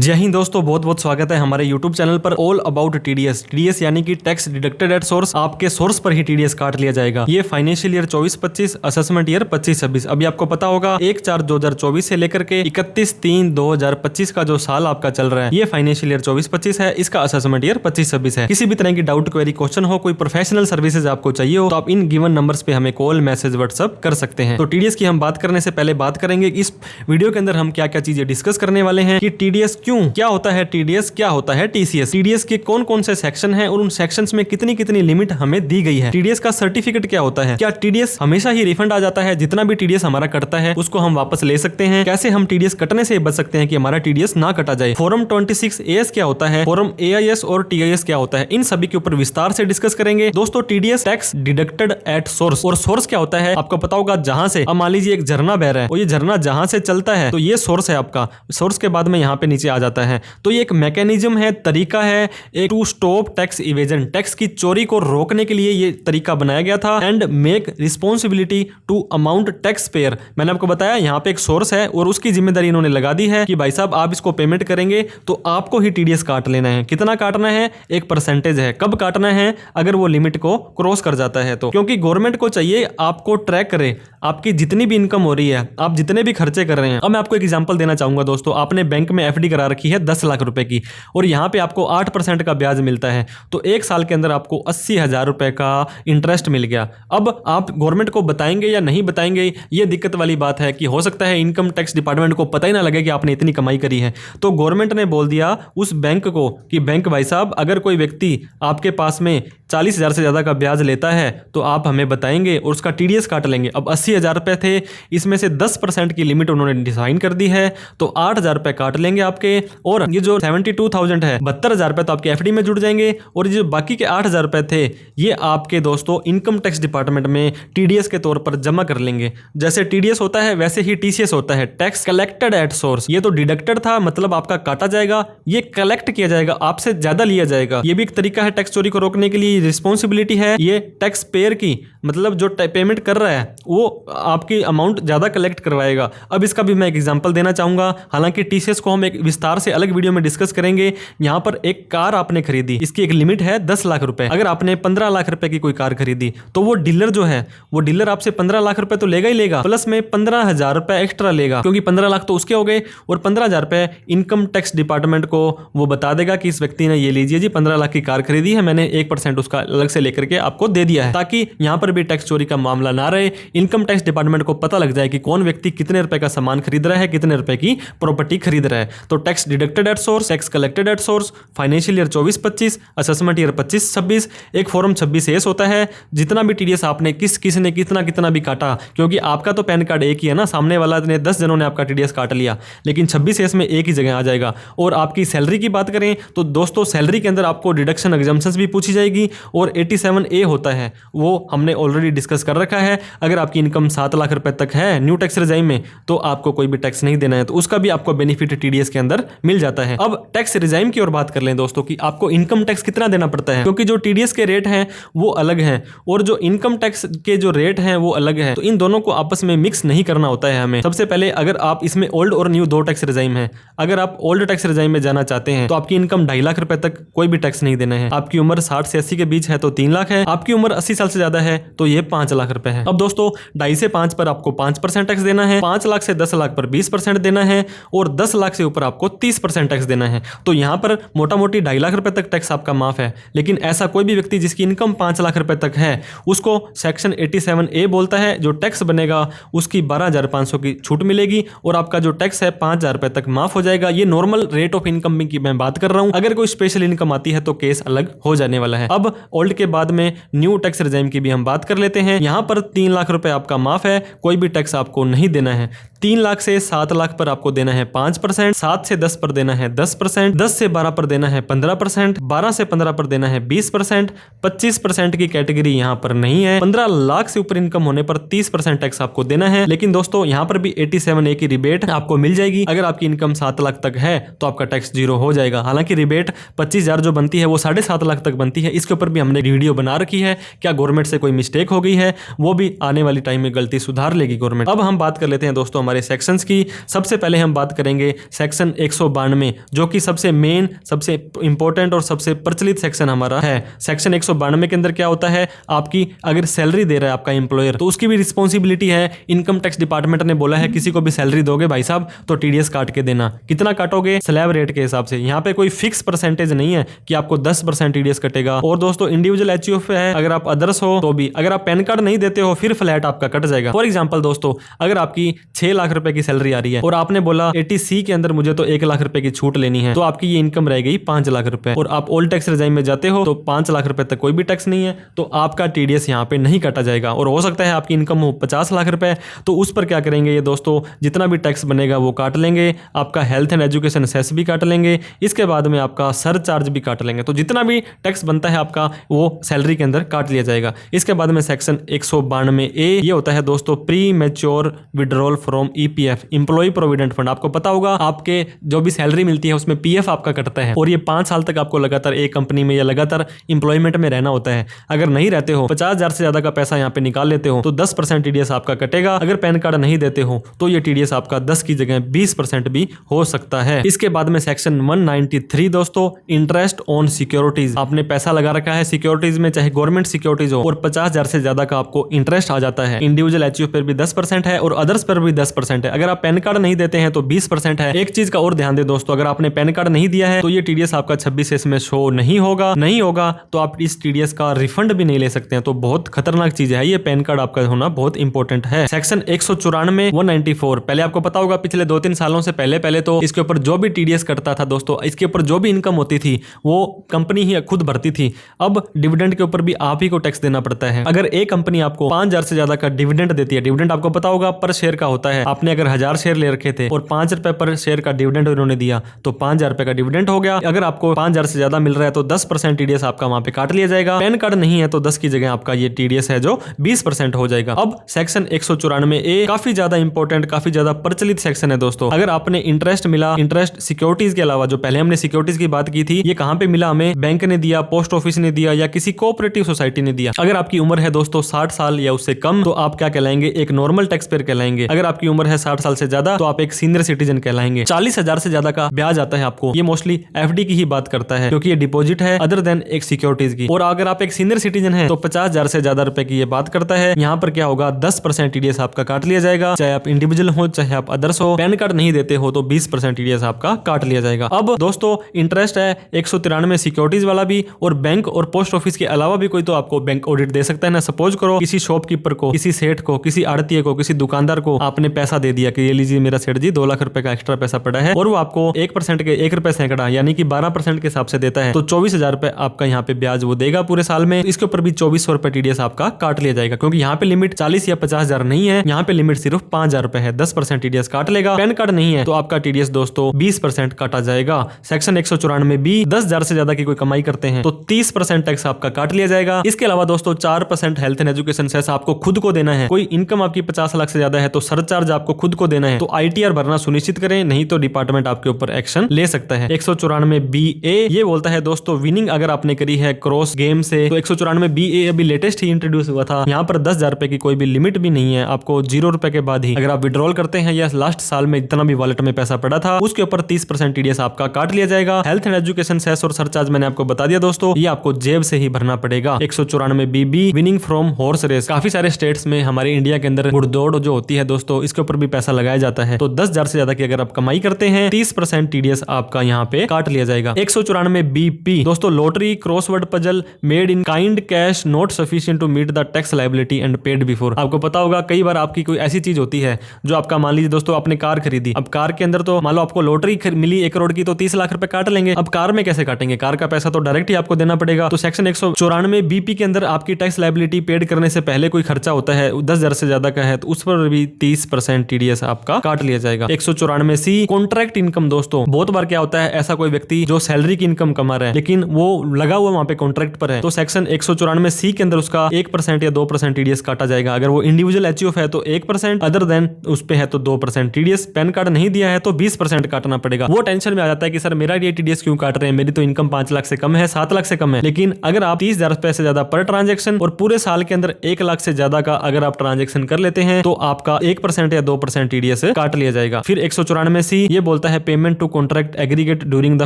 जय हिंद दोस्तों, बहुत बहुत स्वागत है हमारे YouTube चैनल पर ऑल अबाउट टीडीएस यानी कि टैक्स डिडक्टेड एट सोर्स। आपके सोर्स पर ही टीडीएस काट लिया जाएगा। ये फाइनेंशियल ईयर 24-25, असेसमेंट ईयर 25-26। अभी आपको पता होगा 1/4/2024 से लेकर के 31/3/2025 का जो साल आपका चल रहा है ये फाइनेंशियल ईयर 24-25 है। इसका असेसमेंट ईयर 25-26 है। किसी भी तरह की डाउट क्वेरी क्वेश्चन हो, कोई प्रोफेशनल सर्विसेज आपको चाहिए हो तो आप इन गिवन नंबर्स पे हमें कॉल मैसेज व्हाट्सअप कर सकते हैं। तो टीडीएस की हम बात करने से पहले बात करेंगे इस वीडियो के अंदर हम क्या क्या चीजें डिस्कस करने वाले हैं कि टीडीएस क्यों, क्या होता है टीडीएस, क्या होता है टीसीएस, टीडीएस के कौन कौन से सेक्शन हैं और उन सेक्शंस में कितनी कितनी लिमिट हमें दी गई है, टीडीएस का सर्टिफिकेट क्या होता है, क्या टीडीएस हमेशा ही रिफंड आ जाता है, जितना भी टीडीएस हमारा कटता है उसको हम वापस ले सकते हैं, कैसे हम टीडीएस कटने से बच सकते हैं कि हमारा टीडीएस ना कटा जाए, फॉर्म 26AS क्या होता है, फॉर्म AIS और TIS क्या होता है, इन सभी के ऊपर विस्तार से डिस्कस करेंगे। दोस्तों TDS tax deducted at source, और सोर्स क्या होता है आपको पता होगा, जहां से, अब मान लीजिए एक झरना बह रहा है और ये झरना जहां से चलता है तो ये सोर्स है आपका, सोर्स के बाद में यहाँ पे नीचे आ जाता है। तो ये एक मैकेनिज्म है, तरीका है एक to stop tax evasion, tax की चोरी को रोकने के लिए ये तरीका बनाया गया था। And make responsibility to amount tax payer, मैंने आपको बताया यहाँ पे एक सोर्स है और उसकी जिम्मेदारी इन्होंने लगा दी है कि भाई साहब आप इसको पेमेंट करेंगे तो आपको ही टीडीएस काट लेना है। कितना काटना है, एक परसेंटेज है, कब काटना है, अगर वो लिमिट को क्रॉस कर जाता है तो, क्योंकि गवर्नमेंट को चाहिए आपको ट्रैक करे आपकी जितनी भी इनकम हो रही है, आप जितने भी खर्चे कर रहे हैं। अब मैं आपको एक एग्जांपल देना चाहूंगा दोस्तों, आपने बैंक में एफडी करा रखी है 10 लाख रुपए की और यहाँ पे आपको 8% का ब्याज मिलता है, तो एक साल के अंदर आपको 80,000 रुपए का इंटरेस्ट मिल गया। अब आप गवर्नमेंट को बताएंगे या नहीं बताएंगे, ये दिक्कत वाली बात है कि हो सकता है इनकम टैक्स डिपार्टमेंट को पता ही ना लगे कि आपने इतनी कमाई करी है। तो गवर्नमेंट ने बोल दिया उस बैंक को कि बैंक भाई साहब अगर कोई व्यक्ति आपके पास में 40,000 से ज़्यादा का ब्याज लेता है तो आप हमें बताएंगे और उसका टीडीएस काट लेंगे। अब 80,000 रुपये थे, इसमें से 10% की लिमिट उन्होंने डिसाइन कर दी है, तो 8,000 रुपये काट लेंगे आपके, और ये जो 72,000 है 72,000 रुपये तो आपके एफडी में जुड़ जाएंगे, और जो बाकी के 8,000 रुपये थे ये आपके दोस्तों इनकम टैक्स डिपार्टमेंट में टीडीएस के तौर पर जमा कर लेंगे। जैसे टीडीएस होता है वैसे ही टीसीएस होता है, टैक्स कलेक्टेड एट सोर्स। ये तो डिडक्टेड था, मतलब आपका काटा जाएगा, ये कलेक्ट किया जाएगा, आपसे ज्यादा लिया जाएगा। ये भी एक तरीका है टैक्स चोरी को रोकने के लिए। रिस्पॉन्सिबिलिटी है ये टैक्स पेयर की, मतलब जो पेमेंट कर रहा है वो आपकी अमाउंट ज्यादा कलेक्ट करवाएगा। अब इसका भी मैं एक एग्जांपल देना चाहूंगा, हालांकि टीसीएस को हम एक विस्तार से अलग वीडियो में डिस्कस करेंगे। यहां पर एक कार आपने खरीदी, इसकी एक लिमिट है 10 लाख रुपए। अगर आपने 15 लाख रुपए की कोई कार खरीदी तो वो डीलर जो है वो डीलर आपसे 15 लाख रुपए तो लेगा ही लेगा, प्लस में 15,000 रुपए एक्स्ट्रा लेगा, क्योंकि 15 लाख तो उसके हो गए और 15,000 रुपए इनकम टैक्स डिपार्टमेंट को वो बता देगा कि इस व्यक्ति ने ये लीजिए जी 15 लाख की कार खरीदी है, मैंने 1% उसका अलग से लेकर के आपको दे दिया है, ताकि यहां पर भी टैक्स चोरी का मामला ना रहे। इनकम टैक्स डिपार्टमेंट को पता लग जाए कि कौन व्यक्ति कितने रुपए का सामान खरीद रहा है, कितने रुपए की प्रॉपर्टी खरीद रहा है। तो tax deducted at source, tax collected at source, financial year 24-25, assessment year 25-26, एक फॉर्म 26AS होता है। जितना भी टीडीएस आपने किस ने कितना भी काटा, क्योंकि आपका तो पैन कार्ड एक ही है ना, सामने वाला ने 10 जनों ने आपका टीडीएस काट लिया, लेकिन 26AS में एक ही जगह आ जाएगा। और आपकी सैलरी की बात करें तो दोस्तों सैलरी के अंदर आपको डिडक्शन एग्जम्पशंस भी पूछी जाएगी, और 87A होता है वो हमने ऑलरेडी डिस्कस कर रखा है। अगर आपकी इनकम 7 लाख रुपए तक है न्यू टैक्स रिजाइम में तो आपको कोई भी टैक्स नहीं देना है, तो उसका भी आपको बेनिफिट टीडीएस के अंदर मिल जाता है। अब टैक्स रिजाइम की ओर बात कर लें दोस्तों कि आपको इनकम टैक्स कितना देना पड़ता है, क्योंकि जो टीडीएस के रेट हैं वो अलग हैं और जो इनकम टैक्स के जो रेट हैं वो अलग है, तो इन दोनों को आपस में मिक्स नहीं करना होता है हमें। सबसे पहले अगर आप इसमें ओल्ड और न्यू दो टैक्स रिजाइम है, अगर आप ओल्ड टैक्स रिजाइम में जाना चाहते हैं तो आपकी इनकम 2.5 लाख रुपए तक कोई भी टैक्स नहीं देना है। आपकी उम्र 60 से 80 के बीच है तो 3 लाख है, आपकी उम्र 80 साल से ज्यादा है तो ये 5 लाख रुपए है। अब दोस्तों 2.5 से 5 पर आपको 5% टैक्स देना है, 5 लाख से 10 लाख पर 20% देना है, और 10 लाख से ऊपर आपको 30% टैक्स देना है। तो यहाँ पर मोटा मोटी 2.5 लाख रुपए तक टैक्स आपका माफ है। लेकिन ऐसा कोई भी व्यक्ति जिसकी इनकम 5 लाख रुपए तक है उसको सेक्शन 87A बोलता है, जो टैक्स बनेगा उसकी 12,500 की छूट मिलेगी और आपका जो टैक्स है 5,000 रुपए तक माफ हो जाएगा। ये नॉर्मल रेट ऑफ इनकम की मैं बात कर रहा हूं, अगर कोई स्पेशल इनकम आती है तो केस अलग हो जाने वाला है। अब ओल्ड के बाद में न्यू टैक्स रिजाइम की भी हम बात कर लेते हैं। यहां पर 3 लाख रुपए आपका माफ है, कोई भी टैक्स आपको नहीं देना है। 3 लाख से 7 लाख पर आपको देना है 5%, 7 से 10 पर देना है 10%, 10 से 12 पर देना है 15%, 12 से 15 पर देना है 20%, 25% की कैटेगरी यहाँ पर नहीं है। 15 लाख से ऊपर इनकम होने पर 30% टैक्स आपको देना है। लेकिन दोस्तों यहाँ पर भी 87A की रिबेट आपको मिल जाएगी। अगर आपकी इनकम 7 लाख तक है तो आपका टैक्स 0 हो जाएगा। हालांकि रिबेट 25,000 जो बनती है वो 7.5 लाख तक बनती है। इसके ऊपर भी हमने वीडियो बना रखी है, क्या गवर्नमेंट से कोई मिस्टेक हो गई है, वो भी आने वाली टाइम में गलती सुधार लेगी गवर्नमेंट। अब हम बात कर लेते हैं दोस्तों हमारे सेक्शंस की। सबसे पहले हम बात करेंगे सेक्शन 192 जो कि सबसे मेन, सबसे इंपॉर्टेंट और सबसे प्रचलित सेक्शन हमारा है। सेक्शन 192 के अंदर क्या होता है, आपकी अगर सैलरी दे रहा है आपका एम्प्लॉयर तो उसकी भी रिस्पॉन्सिबिलिटी है। इनकम टैक्स डिपार्टमेंट ने बोला है किसी को भी सैलरी दोगे भाई साहब तो टीडीएस काट के देना। कितना काटोगे, स्लैब रेट के हिसाब से। यहाँ पे कोई फिक्स परसेंटेज नहीं है कि आपको 10% टीडीएस कटेगा। और दोस्तों इंडिविजुअल एचयूएफ है, अगर आप अदर्स हो तो भी, अगर आप पैन कार्ड नहीं देते हो फिर फ्लैट आपका कट जाएगा। फॉर एग्जाम्पल दोस्तों, अगर आपकी 6 लाख रुपए की सैलरी आ रही है और आपने बोला 80C के अंदर मुझे तो 1 लाख रुपए की छूट लेनी है, तो आपकी ये इनकम रह गई 5 लाख रुपए और आप ओल्ड टैक्स रिजाइम में जाते हो तो 5 लाख रुपए तक कोई भी टैक्स नहीं है, तो आपका टीडीएस यहाँ पे नहीं काटा जाएगा। और हो सकता है आपकी इनकम हो 50 लाख रुपए, तो उस पर क्या करेंगे ये दोस्तों, जितना भी टैक्स बनेगा वो काट लेंगे, आपका हेल्थ एंड एजुकेशन सेस भी काट लेंगे, इसके बाद में आपका सरचार्ज भी काट लेंगे। तो जितना भी टैक्स बनता है आपका वो सैलरी के अंदर काट लिया जाएगा। इसके बाद में सेक्शन 192A ये होता है दोस्तों premature withdrawal from EPF, employee provident fund. आपको पता होगा आपके जो भी सैलरी मिलती है उसमें पीएफ आपका कटता है और ये 5 साल तक आपको लगातार एक कंपनी में या लगातार इंप्लॉयमेंट में रहना होता है। अगर नहीं रहते हो, 50,000 से ज्यादा का पैसा यहाँ पे निकाल लेते हो तो 10% टीडीएस आपका कटेगा। अगर पैन कार्ड नहीं देते हो तो ये टीडीएस आपका 10 की जगह 20% भी हो सकता है। इसके बाद में सेक्शन 193 दोस्तों इंटरेस्ट ऑन सिक्योरिटीज। आपने पैसा लगा रखा है सिक्योरिटीज में, चाहे गवर्नमेंट सिक्योरिटीज हो, और 50,000 से ज्यादा का आपको इंटरेस्ट आ जाता है। इंडिविजुअल एचयूएफ पर भी 10% है और अदर्स पर भी 10% है। अगर आप पैन कार्ड नहीं देते हैं तो 20% है। एक चीज का और ध्यान दे दोस्तों, अगर आपने पैन कार्ड नहीं दिया है तो ये टीडीएस आपका 26 में शो नहीं होगा तो आप इस टीडीएस का रिफंड भी नहीं ले सकते हैं। तो बहुत खतरनाक चीज है ये, पैन कार्ड आपका होना बहुत इंपॉर्टेंट है। सेक्शन 194 194 पहले आपको पता होगा पिछले 2-3 सालों से पहले तो इसके ऊपर जो भी टीडीएस कटता था दोस्तों, इसके ऊपर जो भी इनकम होती थी वो कंपनी ही खुद भरती थी। अब डिविडेंड के ऊपर भी आप ही को टैक्स देना पड़ता है। अगर एक कंपनी आपको 5,000 से ज्यादा का डिविडेंड देती है, डिविडेंड आपको पता होगा पर शेयर का होता है, आपने अगर 1000 शेयर ले रखे थे और 5 रुपए पर शेयर का डिविडेंड उन्होंने दिया तो 5,000 रुपए का डिविडेंड हो गया। अगर आपको 5,000 से ज्यादा मिल रहा है तो 10% टीडीएस आपका वहां पे काट लिया जाएगा। पैन कार्ड नहीं है तो 10 की जगह आपका ये टीडीएस है जो 20% हो जाएगा। अब सेक्शन 194A काफी ज्यादा इंपॉर्टेंट, काफी ज्यादा प्रचलित सेक्शन है दोस्तों। अगर आपने इंटरेस्ट मिला, इंटरेस्ट सिक्योरिटीज के अलावा, जो पहले हमने सिक्योरिटीज की बात की थी, ये कहां पे मिला हमें, बैंक ने दिया, पोस्ट ऑफिस ने दिया या किसी कोऑपरेटिव सोसाइटी ने दिया। अगर आपकी उम्र है दोस्तों 60 साल या उससे कम तो आप क्या कहलाएंगे, एक नॉर्मल टैक्स पेयर कहलाएंगे। अगर आपकी उम्र है 60 साल से ज्यादा तो आप एक सीनियर सिटीजन कहलाएंगे। 40,000 से ज्यादा का ब्याज आता है आपको, ये मोस्टली एफडी की ही बात करता है क्योंकि ये डिपॉजिट है अदर देन एक सिक्योरिटीज की। और अगर आप एक सीनियर सिटीजन है तो 50,000 से ज्यादा रुपए की ये बात करता है। यहाँ पर क्या होगा, 10% टीडीएस आपका काट लिया जाएगा, चाहे आप इंडिविजुअल हो चाहे आप अदर्स हो। पैन कार्ड नहीं देते हो तो 20% टीडीएस आपका काट लिया जाएगा। अब दोस्तों इंटरेस्ट है 193 सिक्योरिटीज वाला भी, और बैंक और पोस्ट ऑफिस के अलावा भी कोई तो आपको बैंक ऑडिट दे सकता है ना। सपोज करो किसी शॉपकीपर को, किसी सेठ को, किसी आड़तीय को, किसी दुकानदार को आपने पैसा दे दिया कि ये लीजिए मेरा सेठ जी 2 लाख रुपए का एक्स्ट्रा पैसा पड़ा है, और वो आपको 1% के 1 रुपए सैकड़ा यानी कि 12% के हिसाब से देता है, तो 24,000 रुपए आपका यहाँ पे ब्याज वो देगा पूरे साल में। इसके ऊपर भी 2400 रुपए टीडीएस आपका काट लिया जाएगा क्योंकि यहाँ पे लिमिट 40 या 50,000 नहीं है, यहाँ पे लिमिट सिर्फ 5,000 रुपए है। 10% टीडीएस काट लेगा। पैन कार्ड नहीं है तो आपका टीडीएस दोस्तों 20% काटा जाएगा। सेक्शन 194B 10,000 से ज्यादा की कोई कमाई करते हैं तो 30% टैक्स आपका काट लिया जाएगा। इसके अलावा दोस्तों 4% हेल्थ एंड एजुकेशन सेस आपको खुद को देना है। कोई इनकम आपकी 50 लाख से ज्यादा है तो सरचार्ज आपको खुद को देना है, तो आईटीआर भरना सुनिश्चित करें, नहीं तो डिपार्टमेंट आपके ऊपर एक्शन ले सकता है। 194BA ये बोलता है दोस्तों विनिंग अगर आपने करी है क्रॉस गेम से, तो 194BA अभी लेटेस्ट ही इंट्रोड्यूस हुआ था। यहाँ पर 10,000 रुपए की कोई भी लिमिट भी नहीं है, आपको 0 रुपए के बाद ही अगर आप विड्रॉल करते हैं या लास्ट साल में जितना भी वॉलेट में पैसा पड़ा था उसके ऊपर 30% टीडीएस आपका काट लिया जाएगा। हेल्थ एंड एजुकेशन सेस और सरचार्ज मैंने आपको बता दिया दोस्तों, ये आपको जेब से ही भरना पड़ेगा। 194BB winning from horse race, काफी सारे स्टेट्स में हमारे इंडिया के अंदर घुड़दौड़ जो होती है दोस्तों, इसके ऊपर भी पैसा लगाया जाता है। तो 10,000 से ज्यादा की अगर आप कमाई करते हैं 30% टीडीएस आपका यहाँ पे काट लिया जाएगा। 194BP दोस्तों lottery crossword puzzle made in kind cash not sufficient to meet the tax liability and paid before. आपको पता होगा कई बार आपकी कोई ऐसी चीज होती है जो आपका, मान लीजिए दोस्तों आपने कार खरीदी, अब कार के अंदर तो मान लो आपको लॉटरी मिली 1 करोड़ की तो 30 लाख रुपए काट लेंगे। अब कार में कैसे काटेंगे, कार का पैसा तो डायरेक्ट ही आपको देना पड़ेगा। तो सेक्शन 194BP के अंदर आपकी टैक्स लायबिलिटी पेड करने से पहले कोई खर्चा होता है 10,000 से ज्यादा का है तो उस पर भी 30% टीडीएस आपका काट लिया जाएगा। 194C कॉन्ट्रैक्ट इनकम दोस्तों, बहुत बार क्या होता है ऐसा कोई व्यक्ति जो सैलरी की इनकम कमा रहा है लेकिन वो लगा हुआ वहां पे कॉन्ट्रैक्ट पर है, तो सेक्शन 194C के अंदर उसका 1% या 2% टीडीएस काटा जाएगा। अगर वो इंडिविजुअल एचयूएफ है तो 1%, अदर देन उस पे है तो 2% टीडीएस। पैन कार्ड नहीं दिया है तो 20% काटना पड़ेगा। वो टेंशन में आ जाता है कि सर मेरा ये टीडीएस क्यों काट रहे हैं, मेरी तो इनकम 5 लाख से कम है, 7 लाख से कम है। लेकिन अगर आप 30,000 रुपए से ज्यादा पर ट्रांजेक्शन और पूरे साल के अंदर 1 लाख से ज्यादा का अगर आप ट्रांजेक्शन कर लेते हैं तो आपका 1% या 2% टीडीएस काट लिया जाएगा। फिर 194C ये बोलता है payment to contract aggregate during the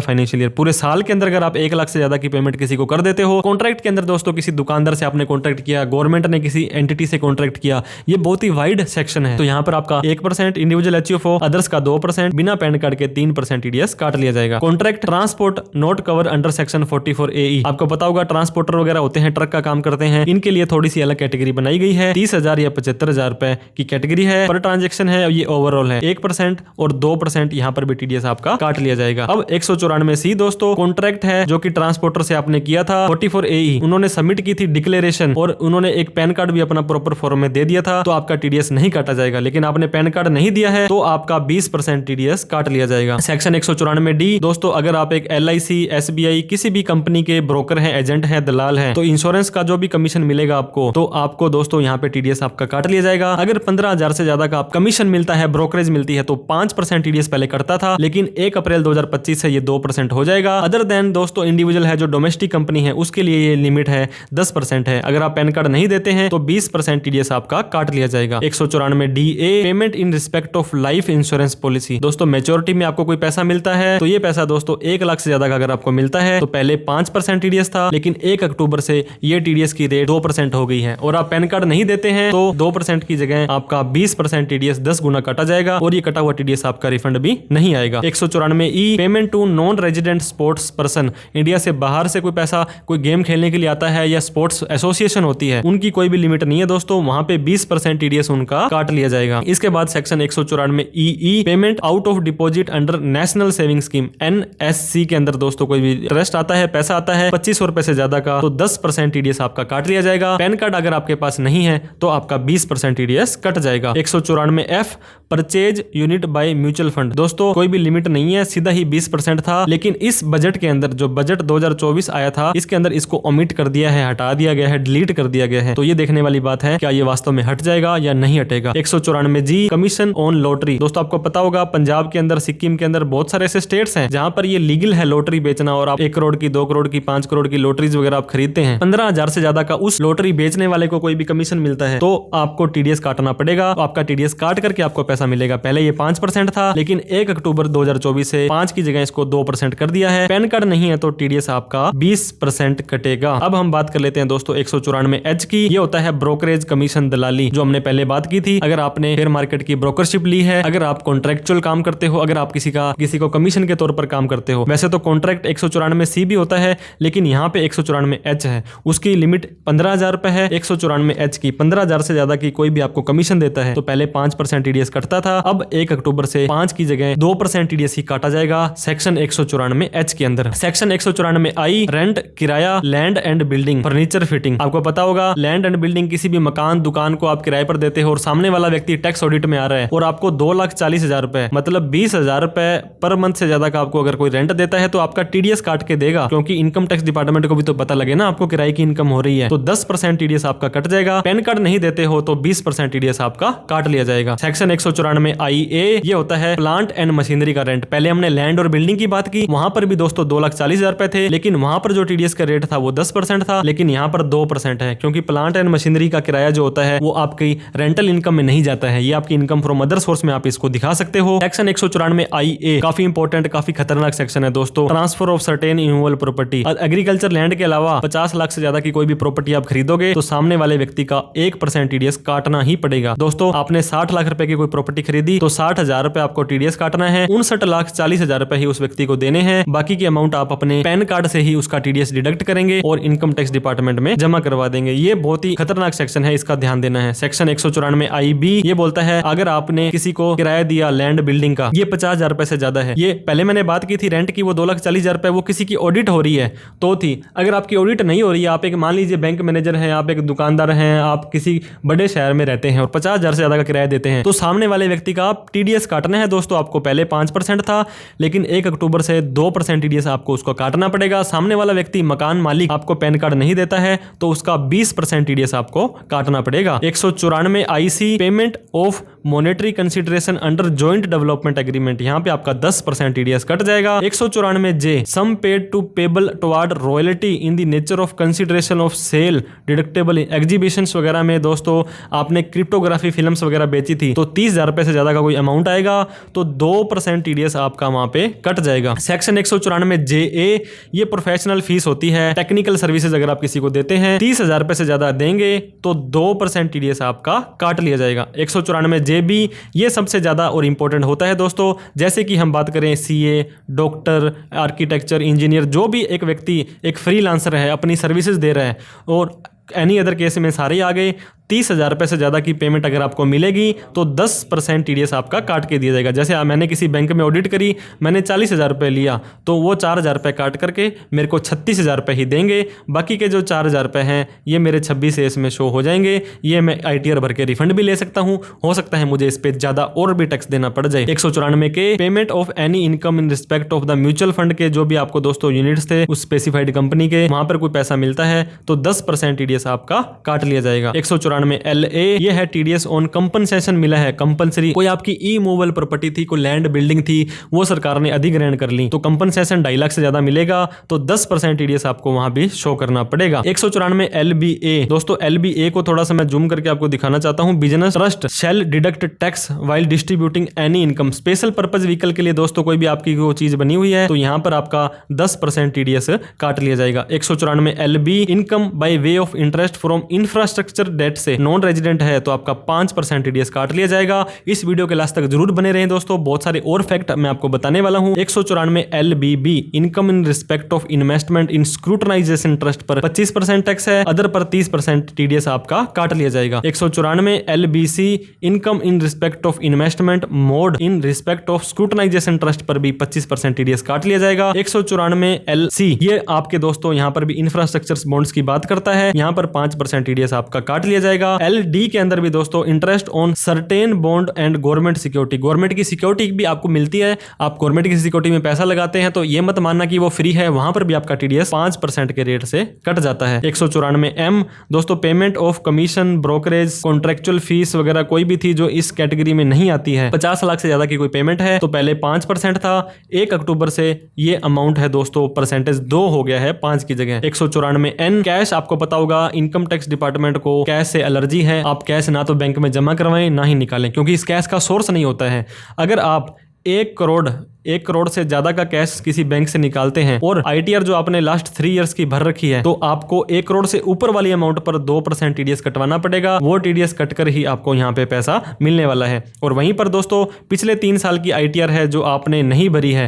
financial year. पूरे साल के अंदर अगर आप 1 लाख से ज्यादा की पेमेंट किसी को कर देते हो कॉन्ट्रैक्ट के अंदर दोस्तों, किसी दुकानदार से आपने कॉन्ट्रैक्ट किया, गवर्नमेंट ने किसी एंटिटी से कॉन्ट्रैक्ट किया, ये बहुत ही वाइड सेक्शन है। तो यहाँ पर आपका 1% इंडिविजुअल एचयूएफओ, अदर्स का 2%, बिना पैन कार्ड के 3% टीडीएस काट लिया जाएगा। Contract transport not cover under section 44AE। आपको पता होगा ट्रांसपोर्टर वगैरह होते हैं, ट्रक का काम करते हैं, इनके लिए थोड़ी सी अलग कैटेगरी बनाई गई है। 30,000 या 75,000 रुपए की कैटेगरी है, पर ट्रांजेक्शन है, ये ओवरऑल है। 1% और 2% यहाँ पर भी टीडीएस आपका काट लिया जाएगा। अब 194C दोस्तों कॉन्ट्रैक्ट है जो कि ट्रांसपोर्टर से आपने किया था। 44AE उन्होंने सबमिट की थी डिक्लेरेशन और उन्होंने एक पैन कार्ड भी अपना प्रॉपर फॉर्म में दे दिया था, तो आपका टीडीएस नहीं काटा जाएगा। लेकिन आपने पैन कार्ड नहीं दिया है तो आपका 20% टीडीएस काट लिया जाएगा। सेक्शन 194D दोस्तों, अगर आप एक LIC, SBI किसी भी कंपनी के ब्रोकर हैं, एजेंट हैं, दलाल हैं, तो इंश्योरेंस का जो भी कमीशन मिलेगा आपको, तो आपको दोस्तों यहाँ पे टीडीएस आपका काट लिया जाएगा। अगर 15,000 से ज्यादा का कमीशन मिलता है, ब्रोकरेज मिलती है, तो 5% टीडीएस पहले कटता था, लेकिन 1 अप्रैल 2025 से ये 2% हो जाएगा। अदर देन दोस्तों इंडिविजुअल है, जो डोमेस्टिक कंपनी है, उसके लिए ये लिमिट है 10% है। अगर आप पैन कार्ड नहीं देते हैं तो 20% टीडीएस आपका काट लिया जाएगा। 194DA payment in respect of life insurance policy. दोस्तों मैच्योरिटी में आपको कोई पैसा मिलता है तो ये पैसा दोस्तों 1 लाख से ज्यादा का अगर आपको मिलता है तो पहले 5% टीडीएस था, लेकिन 1 अक्टूबर से ये टीडीएस की रेट 2% हो गई है। और आप पैन कार्ड नहीं देते हैं तो 2% की जगह आपका 20% टीडीएस 10 गुना काटा जाएगा और ये कटा हुआ टीडीएस आपका रिफंड भी नहीं आएगा। 194E payment to non resident sports person. India से बाहर से कोई पैसा कोई गेम खेलने के लिए आता है या स्पोर्ट्स एसोसिएशन होती है, उनकी कोई भी लिमिट नहीं है दोस्तों, वहां पे 20% टीडीएस उनका काट लिया जाएगा। इसके बाद section 194EE payment out of deposit under national saving scheme NSC के अंदर दोस्तों कोई भी ट्रस्ट आता है, पैसा आता है 2500 रुपए से ज्यादा का, तो 10% टीडीएस आपका काट लिया जाएगा। पैन कार्ड अगर आपके पास नहीं है तो आपका 20% टीडीएस कट जाएगा। 194F purchase unit by mutual fund. दोस्तों कोई भी लिमिट नहीं है, सीधा ही 20% था, लेकिन इस बजट के अंदर जो बजट 2024 आया था इसके अंदर इसको ओमिट कर दिया है, हटा दिया गया है, डिलीट कर दिया गया है। तो ये देखने वाली बात है क्या ये वास्तव में हट जाएगा या नहीं हटेगा। 194G commission on lottery. दोस्तों आपको पता होगा पंजाब के अंदर, सिक्किम के अंदर बहुत सारे ऐसे स्टेट्स हैं जहां पर ये लीगल है लॉटरी बेचना, और आप 1 करोड़ की, 2 करोड़ की, 5 करोड़ की लॉटरीज वगैरह आप खरीदते हैं। 15,000 से ज्यादा का उस लॉटरी बेचने वाले को कोई भी कमीशन मिलता है तो आपको टीडीएस काटना पड़ेगा। तो आपका टीडीएस काट करके आपको पैसा मिलेगा। पहले ये 5% था, लेकिन 1 अक्टूबर 2024 से 5 की जगह इसको 2% कर दिया है। पैन कार्ड नहीं है तो टीडीएस आपका 20% कटेगा। अब हम बात कर लेते हैं दोस्तों 194H की। ये होता है ब्रोकरेज कमीशन दलाली, जो हमने पहले बात की थी। अगर आपने शेयर मार्केट की ब्रोकरशिप ली है, अगर आप कॉन्ट्रेक्चुअल काम करते हो, अगर आप किसी को कमीशन के तौर पर काम करते हो। वैसे तो कॉन्ट्रैक्ट 194C भी होता है, लेकिन यहाँ पे 194H है, उसकी लिमिट 15,000 रुपए है। 194H की 15,000 से ज्यादा की कोई भी आपको कमीशन देता है तो पहले 5% टीडीएस कटता था, अब 1 अक्टूबर से 5 की जगह 2% टीडीएस ही काटा जाएगा सेक्शन 194H के अंदर। सेक्शन 194I रेंट, किराया, land and building, furniture fitting. आपको पता होगा लैंड एंड बिल्डिंग, किसी भी मकान दुकान को आप किराए पर देते हो और सामने वाला व्यक्ति टैक्स ऑडिट में आ रहा है और आपको 2,40,000 रुपए मतलब 20,000 रुपए पर मंथ से ज्यादा का आपको अगर कोई रेंट देता है तो आपका टीडीएस काट के देगा, क्योंकि इनकम टैक्स डिपार्टमेंट को भी तो पता लगे ना आपको किराए की इनकम हो रही है। तो 10% टीडीएस आपका कट जाएगा। पैन कार्ड नहीं देते हो तो 20% टीडीएस आपका काट लिया जाएगा। सेक्शन 194IA ये होता है प्लांट एंड मशीनरी का रेंट। पहले हमने लैंड और बिल्डिंग की बात की, वहां पर भी दोस्तों 2,40,000 रुपए थे, लेकिन वहां पर जो टीडीएस का रेट था वो 10% था, लेकिन यहाँ पर 2% है, क्योंकि प्लांट एंड मशीनरी का किराया जो होता है वो आपकी रेंटल इनकम में नहीं जाता है, ये आपकी इनकम फ्रॉम अदर सोर्स में आप इसको दिखा सकते हो। सेक्शन 194IA काफी इंपॉर्टेंट, काफी खतरनाक सेक्शन है दोस्तों। Transfer of certain immovable property. Agriculture land के अलावा 50 लाख से ज्यादा की कोई भी प्रॉपर्टी आप खरीदोगे तो सामने वाले व्यक्ति का 1% टीडीएस काटना ही पड़ेगा। दोस्तों आपने 60 लाख रुपए की कोई प्रॉपर्टी खरीदी तो 60,000 रुपए आपको टीडीएस काटना है। 59,40,000 रुपए ही उस व्यक्ति को देने हैं, बाकी की अमाउंट आप अपने पैन कार्ड से ही उसका टीडीएस डिडक्ट करेंगे और इनकम टैक्स डिपार्टमेंट में जमा करवा देंगे। ये बहुत ही खतरनाक सेक्शन है, इसका ध्यान देना है। सेक्शन 194IB ये बोलता है अगर आपने किसी को किराया दिया लैंड बिल्डिंग का, ये 50,000 रुपए से ज्यादा है। ये पहले मैंने बात की थी रेंट की, वो 2,40,000 रुपए वो किसी की ऑडिट हो रही है तो थी। अगर आपकी ऑडिट नहीं हो रही है, आप एक मान लीजिए बैंक मैनेजर हैं, आप एक दुकानदार हैं, आप किसी बड़े शहर में रहते हैं और 50,000 से ज्यादा का किराया देते हैं, तो सामने वाले व्यक्ति का आप टीडीएस काटना है दोस्तों। आपको पहले 5% था, लेकिन 1 अक्टूबर से 2% टीडीएस आपको उसको काटना पड़ेगा। सामने वाला व्यक्ति मकान मालिक आपको पैन कार्ड नहीं देता है तो उसका 20% टीडीएस आपको काटना पड़ेगा। 194IC payment of monetary consideration under joint development agreement, यहाँ पे आपका 10% टीडीएस कट जाएगा। 194J sum paid to payable toward royalty in the nature of consideration of sale deductible exhibitions वगैरह में दोस्तों आपने क्रिप्टोग्राफी फिल्म्स वगैरह बेची थी तो 30,000 रुपए से ज्यादा का कोई अमाउंट आएगा तो 2 2% टीडीएस आपका वहां पे कट जाएगा। सेक्शन 194 JA ये प्रोफेशनल फीस होती है, टेक्निकल सर्विसेज अगर आप किसी को देते हैं 30,000 रुपए से ज्यादा देंगे तो 2% टीडीएस आपका काट लिया जाएगा। 194 JB ये सबसे ज्यादा और इंपॉर्टेंट होता है दोस्तों। जैसे कि हम बात करें CA, डॉक्टर, आर्किटेक्चर, इंजीनियर, जो भी एक व्यक्ति एक फ्रीलांसर है अपनी सर्विसेज दे रहा है और एनी अदर केस में सारे आ गए, 30,000 रुपए से ज़्यादा की पेमेंट अगर आपको मिलेगी तो 10% टीडीएस आपका काट के दिया जाएगा। जैसे मैंने किसी बैंक में ऑडिट करी, मैंने 40,000 रुपये लिया तो वो 4,000 रुपये काट करके मेरे को 36,000 रुपये ही देंगे। बाकी के जो 4,000 रुपये हैं ये मेरे 26 एस में शो हो जाएंगे। ये मैं ITR भर के रिफंड भी ले सकता हूँ। हो सकता है मुझे इस पर ज़्यादा और भी टैक्स देना पड़ जाए। 194 के payment of any income in respect of the mutual fund के जो भी आपको दोस्तों यूनिट्स थे उस स्पेसिफाइड कंपनी के, वहां पर कोई पैसा मिलता है तो 10% टीडीएस आपका काट लिया जाएगा। 194 LA ये है टीडीएस ऑन कंपनसेशन मिला है कंपलसरी। कोई आपकी ई मूवेबल प्रॉपर्टी थी, कोई लैंड बिल्डिंग थी, वो सरकार ने अधिग्रहण कर ली तो कंपनसेशन 2.5 लाख से ज्यादा मिलेगा तो 10% टीडीएस आपको वहां भी शो करना पड़ेगा। 194 LBA दोस्तों, LBA को थोड़ा सा मैं जूम करके आपको दिखाना चाहता हूं। Business trust shall deduct tax while distributing any income. Special purpose vehicle के लिए दोस्तों कोई भी आपकी वो चीज बनी हुई है तो यहां पर आपका 10% टीडीएस काट लिया जाएगा। 194 LB income by way of interest from infrastructure debt से नॉन रेजिडेंट है तो आपका 5% टीडीएस काट लिया जाएगा। इस वीडियो के लास्ट तक जरूर बने रहें दोस्तों, बहुत सारे और फैक्ट मैं आपको बताने वाला हूं। 194 LBB income in respect of investment in scrutinization trust पर 25% टैक्स है, अदर पर 30% टीडीएस आपका काट लिया जाएगा। 194 LBC income in respect of investment mode in respect of scrutinization trust पर भी 25% टीडीएस काट लिया जाएगा। 194 LC ये आपके दोस्तों यहां पर भी इंफ्रास्ट्रक्चर बॉन्ड्स की बात करता है, यहां पर 5% टीडीएस आपका काट लिया जाएगा। LD के अंदर भी दोस्तों interest on certain bond and government security, government की सिक्योरिटी भी आपको मिलती है। आप गवर्नमेंट की सिक्योरिटी में पैसा लगाते हैं तो ये मत मानना कि वो फ्री है, वहां पर भी आपका टीडीएस 5% के रेट से कट जाता है। 194 M दोस्तों payment of commission, brokerage, contractual fees वगैरह कोई भी थी जो इस कैटेगरी में नहीं आती है, 50 लाख से ज्यादा की कोई पेमेंट है तो पहले 5% था, 1 अक्टूबर से ये अमाउंट है दोस्तों परसेंटेज 2 हो गया है 5 की जगह। 194 N कैश, आपको पता होगा इनकम टैक्स डिपार्टमेंट को कैश से एलर्जी है। आप कैश ना तो बैंक में जमा करवाएं ना ही निकालें क्योंकि इस कैश का सोर्स नहीं होता है। अगर आप 1 करोड़ से ज्यादा का कैश किसी बैंक से निकालते हैं और ITR जो आपने लास्ट 3 इयर्स की भर रखी है तो आपको 1 करोड़ से ऊपर वाली अमाउंट पर 2% टीडीएस कटवाना पड़ेगा। वो टीडीएस कटकर ही आपको यहाँ पे पैसा मिलने वाला है। और वहीं पर दोस्तों पिछले 3 साल की ITR है जो आपने नहीं भरी है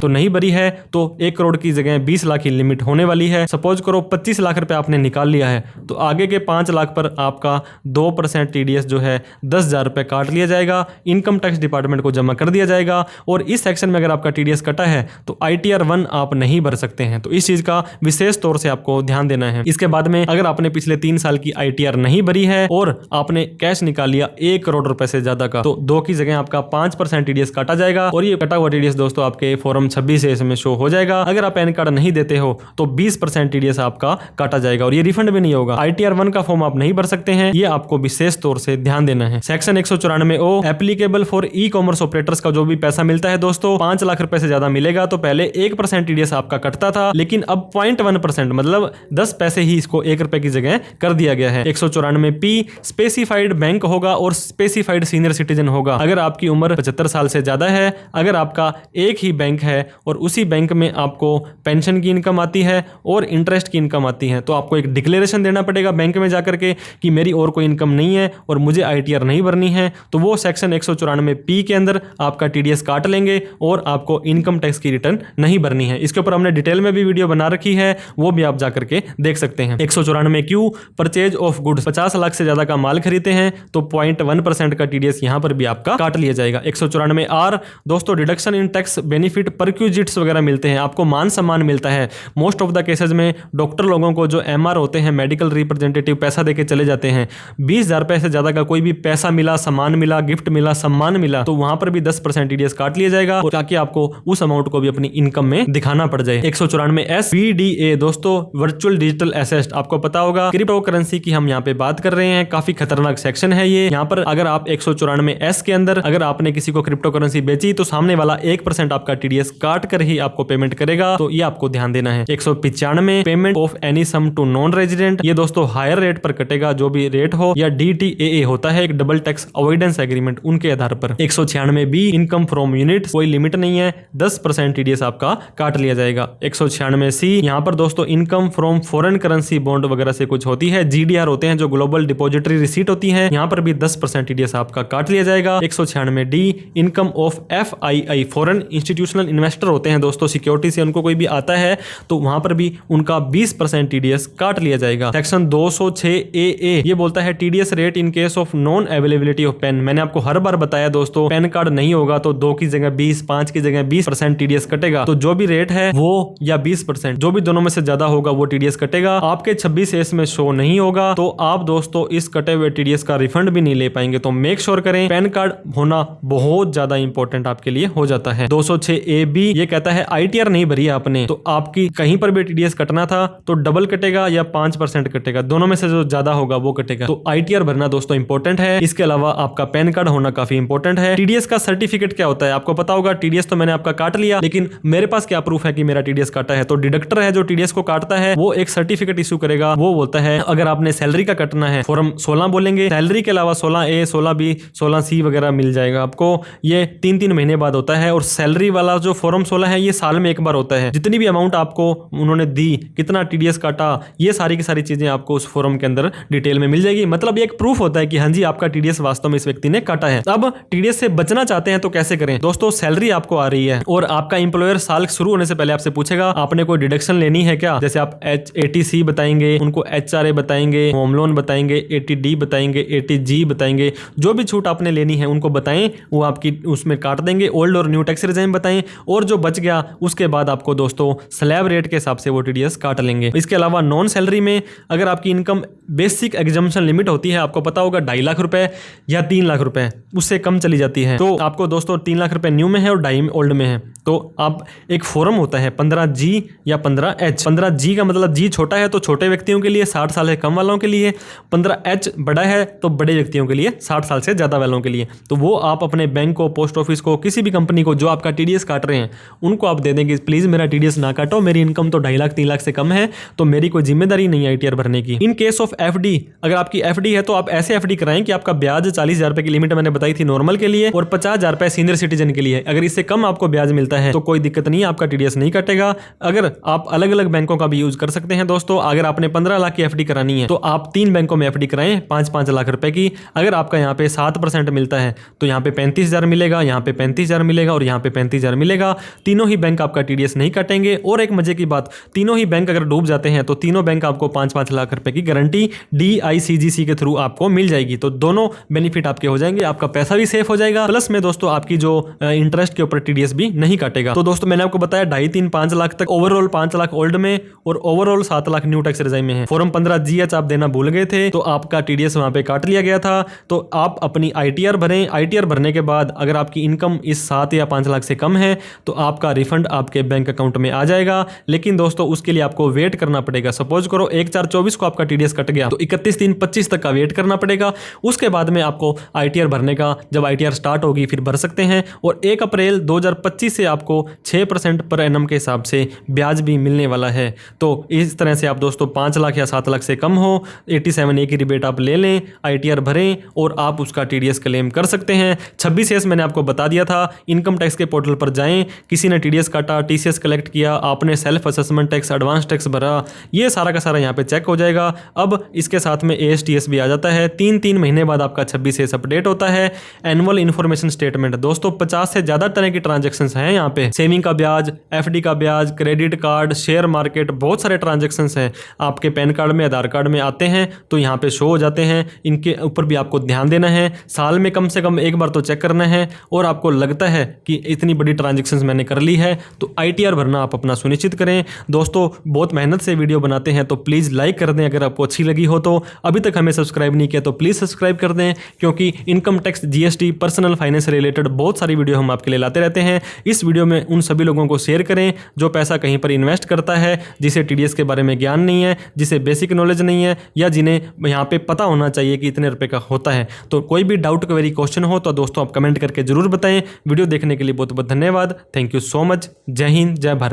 तो 1 करोड़ की जगह 20 लाख की लिमिट होने वाली है। सपोज करो 25 लाख रुपए आपने निकाल लिया है तो आगे के 5 लाख पर आपका 2% टीडीएस जो है 10,000 रुपए काट लिया जाएगा, इनकम टैक्स डिपार्टमेंट को जमा कर दिया जाएगा। और इस सेक्शन में अगर आपका टीडीएस कटा है तो ITR 1 आप नहीं भर सकते हैं, तो इस चीज का विशेष तौर से आपको ध्यान देना है। इसके बाद में अगर आपने पिछले 3 साल की ITR नहीं भरी है और आपने कैश निकाल लिया 1 करोड़ रुपए से ज्यादा का तो 2 की जगह आपका 5% टीडीएस काटा जाएगा और ये कटा हुआ टीडीएस दोस्तों आपके फॉर्म 26 में शो हो जाएगा। अगर आप पैन कार्ड नहीं देते हो तो 20% टीडीएस आपका काटा जाएगा और ये रिफंड भी नहीं होगा। ITR 1 का फॉर्म आप नहीं भर सकते हैं, ये आपको विशेष तौर से ध्यान देना है। Section 194 O applicable for e commerce operators का जो भी पैसा मिलता है दोस्तों 5 लाख रुपए से ज्यादा मिलेगा तो पहले 1% टीडीएस आपका कटता था, लेकिन अब 0.1% मतलब 10 पैसे ही इसको 1 रुपए की जगह कर दिया गया है। 194 P स्पेसिफाइड बैंक होगा और स्पेसिफाइड सीनियर सिटीजन होगा। अगर आपकी उम्र 75 साल से ज्यादा है, अगर आपका एक ही बैंक है और उसी बैंक में आपको पेंशन की इनकम आती है और इंटरेस्ट की इनकम आती है तो आपको एक डिक्लेरेशन देना पड़ेगा बैंक में जाकर के कि मेरी और कोई इनकम नहीं है और मुझे ITR नहीं भरनी है, तो वो सेक्शन 194 P के अंदर आपका टीडीएस काट लेंगे और आपको इनकम टैक्स की रिटर्न नहीं भरनी है। इसके ऊपर हमने डिटेल में भी वीडियो बना रखी है, वो भी आप जाकर के देख सकते हैं। 194 Q purchase of goods, 50 lakh से ज्यादा का माल खरीदते हैं तो 0.1% का टीडीएस यहां पर भी आपका काट लिया जाएगा। 194 R दोस्तों डिडक्शन इन टैक्स बेनिफिट परक्यूजिट्स वगैरह मिलते हैं, आपको मान सम्मान मिलता है। मोस्ट ऑफ द केसेज में डॉक्टर लोगों को जो MR होते हैं मेडिकल रिप्रेजेंटेटिव पैसा देके चले जाते हैं, 20,000 रुपए से ज्यादा का कोई भी पैसा मिला, सामान मिला, गिफ्ट मिला, सम्मान मिला तो वहां पर भी 10% टीडीएस काट लिया जाएगा ताकि आपको उस अमाउंट को भी अपनी इनकम में दिखाना पड़ जाए। 194 VDA दोस्तों वर्चुअल डिजिटल एसेट, आपको पता होगा क्रिप्टो करेंसी की हम यहाँ पे बात कर रहे हैं। काफी खतरनाक सेक्शन है ये। यहाँ पर अगर आप 194 के अंदर अगर आपने किसी को क्रिप्टो करेंसी बेची तो सामने वाला 1% आपका TDS काट कर ही आपको पेमेंट करेगा, तो ये आपको ध्यान देना है। 195 payment of any sum to non resident, ये दोस्तों हायर रेट पर कटेगा, जो भी रेट हो, या DTAA होता है एक डबल टैक्स अवॉइडेंस एग्रीमेंट, उनके आधार पर। 196 इनकम फ्रॉम यूनिट, कोई लिमिट नहीं है, 10% TDS आपका काट लिया जाएगा। 196 यहाँ पर दोस्तों income from foreign currency bond वगैरह से कुछ होती है, GDR होते हैं जो ग्लोबल डिपॉजिटरी रिसीट होती है, यहाँ पर भी 10% TDS आपका काट लिया जाएगा। 196D income of FII foreign institutional investor होते हैं दोस्तों, सिक्योरिटी से उनको कोई भी आता है तो वहां पर भी उनका 20% TDS काट लिया जाएगा। सेक्शन 206AA ये बोलता है TDS rate in case of non availability of PAN. मैंने आपको हर बार बताया दोस्तों, पेन कार्ड नहीं होगा तो 2 की जगह 20, 5 की जगह 20% TDS कटेगा। तो जो भी रेट है वो या 20%, जो भी दोनों में से ज्यादा होगा वो TDS कटेगा। आपके 26 में शो नहीं होगा तो आप दोस्तों इस कटे हुए TDS का रिफंड भी नहीं ले पाएंगे। तो मेक श्योर करें पैन कार्ड होना बहुत ज्यादा इंपॉर्टेंट आपके लिए हो जाता है। 206AB ये कहता है ITR नहीं भरी आपने तो आपकी कहीं पर भी TDS कटना था तो डबल कटेगा या 5% कटेगा, दोनों में से जो ज्यादा होगा वो कटेगा। तो ITR भरना दोस्तों इंपॉर्टेंट है। इसके अलावा आपका पैन कार्ड होना काफी इंपॉर्टेंट है। TDS का सर्टिफिकेट क्या होता है आपको पता होगा। TDS तो मैंने आपका काट लिया, लेकिन मेरे पास क्या प्रूफ है कि मेरा TDS काटा है। तो डिडक्टर है जो TDS को काटता है वो एक सर्टिफिकेट इशू करेगा। वो बोलता है अगर आपने सैलरी का कटना है, फॉर्म 16 बोलेंगे, सैलरी के अलावा 16A 16B 16C वगैरह मिल जाएगा आपको। ये 3-3 महीने बाद होता है। और सैलरी वाला जो फॉर्म 16 है ये साल में एक बार होता है। जितनी भी अमाउंट आपको उन्होंने दी, कितना TDS काटा, ये सारी की सारी चीजें आपको उस फॉर्म के अंदर डिटेल में मिल जाएगी। मतलब ये एक प्रूफ होता है कि हाँ जी आपका TDS वास्तव में इस व्यक्ति ने काटा है। अब TDS से बचना चाहते हैं तो कैसे करें दोस्तों। सैलरी आपको आ रही है और आपका इंप्लॉयर साल शुरू होने से पहले आपसे पूछेगा आपने कोई डिडक्शन लेनी है क्या। जैसे आप ATC बताएंगे, उनको HRA बताएंगे, होम लोन बताएंगे, ATD बताएंगे, ATG बताएंगे, जो भी छूट आपने लेनी है उनको बताएं, वो आपकी उसमें काट देंगे। ओल्ड और न्यू टैक्स रिजाइम बताएं और जो बच गया उसके बाद आपको दोस्तों स्लैब रेट के हिसाब से वो TDS काट लेंगे। इसके अलावा नॉन सैलरी में अगर आपकी इनकम बेसिक एग्जम्पशन लिमिट होती है, आपको पता होगा 2.5 लाख रुपए या 3 लाख रुपए, उससे कम चली जाती है तो आपको दोस्तों 3 लाख रुपए न्यू में है और 2.5 ओल्ड में है। तो आप एक फॉर्म होता है 15G या 15H। 15G का मतलब G छोटा है तो छोटे व्यक्तियों के लिए, 60 साल से कम वालों के लिए। 15H बड़ा है तो बड़े व्यक्तियों के लिए, 60 साल से ज्यादा वालों के लिए। तो वो आप अपने बैंक को, पोस्ट ऑफिस को, किसी भी कंपनी को जो आपका TDS काट रहे हैं उनको आप दे देंगे प्लीज मेरा TDS ना काटो, मेरी इनकम तो 2.5 लाख 3 लाख से कम है तो मेरी कोई जिम्मेदारी नहीं है ITR भरने की। इन केस ऑफ FD, अगर आपकी FD है तो आप ऐसे FD कराएं कि आपका ब्याज 40,000 रुपए की लिमिट मैंने बताई थी नॉर्मल के लिए और 50,000 रुपए सीनियर सिटीजन के लिए। अगर इससे कम आपको ब्याज मिलता है तो कोई दिक्कत नहीं है, आपका TDS नहीं कटेगा। अगर आप अलग अलग बैंकों का भी यूज कर सकते हैं दोस्तों। अगर आपने 15 लाख की FD करानी है तो आप 3 बैंकों में FD कराएं 5-5 लाख रुपए की। अगर आपका यहाँ पे 7% मिलता है तो यहाँ पे 35,000 मिलेगा, यहाँ पे 35,000 मिलेगा और यहाँ पे 35,000 मिलेगा। तीनों ही बैंक आपका TDS नहीं काटेंगे। और एक मजे की बात, तीनों ही बैंक अगर डूब जाते हैं तो तीनों बैंक आपको 5-5 लाख रुपए की गारंटी DICGC के थ्रू आपको मिल जाएगी। तो दोनों बेनिफिट आपके हो जाएंगे, आपका पैसा भी सेफ हो जाएगा, प्लस में दोस्तों आपकी जो इंटरेस्ट के ऊपर TDS भी नहीं काटेगा। तो दोस्तों मैंने आपको बताया 2.5-3-5 लाख तक, ओवरऑल 5 लाख ओल्ड में और overall 7 lakh new tax regime में है। फॉर्म 15GH आप देना भूल गए थे तो आपका TDS वहां पे काट लिया गया था। तो आप अपनी ITR भरें। ITR भरने के बाद अगर आपकी इनकम इस 7 या 5 लाख से कम है तो आपका रिफंड आपके बैंक अकाउंट में आ जाएगा। लेकिन दोस्तों उसके लिए आपको वेट करना पड़ेगा। सपोज करो 1/4/24 को आपका TDS कट गया तो 31/3/25 तक का वेट करना पड़ेगा। उसके बाद में आपको ITR भरने का, जब ITR स्टार्ट होगी फिर भर सकते हैं। और 1 अप्रैल 2025 से आपको 6% पर एनम के हिसाब से ब्याज भी मिलने वाला है। तो इस तरह से आप दोस्तों 5 लाख या 7 लाख से कम हो 87A की रिबेट आप ले लें, ITR भरें और आप उसका TDS क्लेम कर सकते हैं। 26S मैंने आपको बता दिया था, इनकम टैक्स के पोर्टल पर जाएं, किसी ने TDS काटा, TCS कलेक्ट किया, आपने self assessment tax, advance tax भरा, ये सारा का सारा यहाँ पे चेक हो जाएगा। अब इसके साथ में ASTS भी आ जाता है। 3-3 महीने बाद आपका 26S अपडेट होता है। एनुअल इन्फॉर्मेशन स्टेटमेंट दोस्तों 50 से ज्यादा तरह की ट्रांजेक्शन हैं यहाँ पे। सेविंग का ब्याज, FD का ब्याज, क्रेडिट कार्ड, शेयर मार्केट, बहुत सारे ट्रांजेक्शन हैं आपके पैन कार्ड में, आधार कार्ड में आते हैं तो यहाँ पे शो हो जाते हैं। इनके ऊपर भी आपको ध्यान देना है। साल में कम से कम एक बार तो चेक करना है। और आपको लगता है कि इतनी बड़ी ट्रांजेक्शन मैंने कर ली है तो ITR भरना आप अपना सुनिश्चित करें। दोस्तों बहुत मेहनत से वीडियो बनाते हैं तो प्लीज़ लाइक कर दें अगर आपको अच्छी लगी हो तो। अभी तक हमें सब्सक्राइब नहीं किया तो प्लीज़ सब्सक्राइब कर दें, क्योंकि income tax, GST, personal finance related बहुत सारी वीडियो हम आपके लिए लाते रहते हैं। इस वीडियो में उन सभी लोगों को शेयर करें जो पैसा कहीं पर इन्वेस्ट करता है, जिसे टीडीएस के बारे में ज्ञान नहीं है, जिसे बेसिक नॉलेज नहीं है, या जिन्हें यहाँ पे पता होना चाहिए कि इतने रुपए का होता है। तो कोई भी डाउट क्वेरी क्वेश्चन हो तो दोस्तों आप कमेंट करके जरूर बताएं। वीडियो देखने के लिए बहुत बहुत धन्यवाद। Thank you so much. जय हिंद, जय भारत।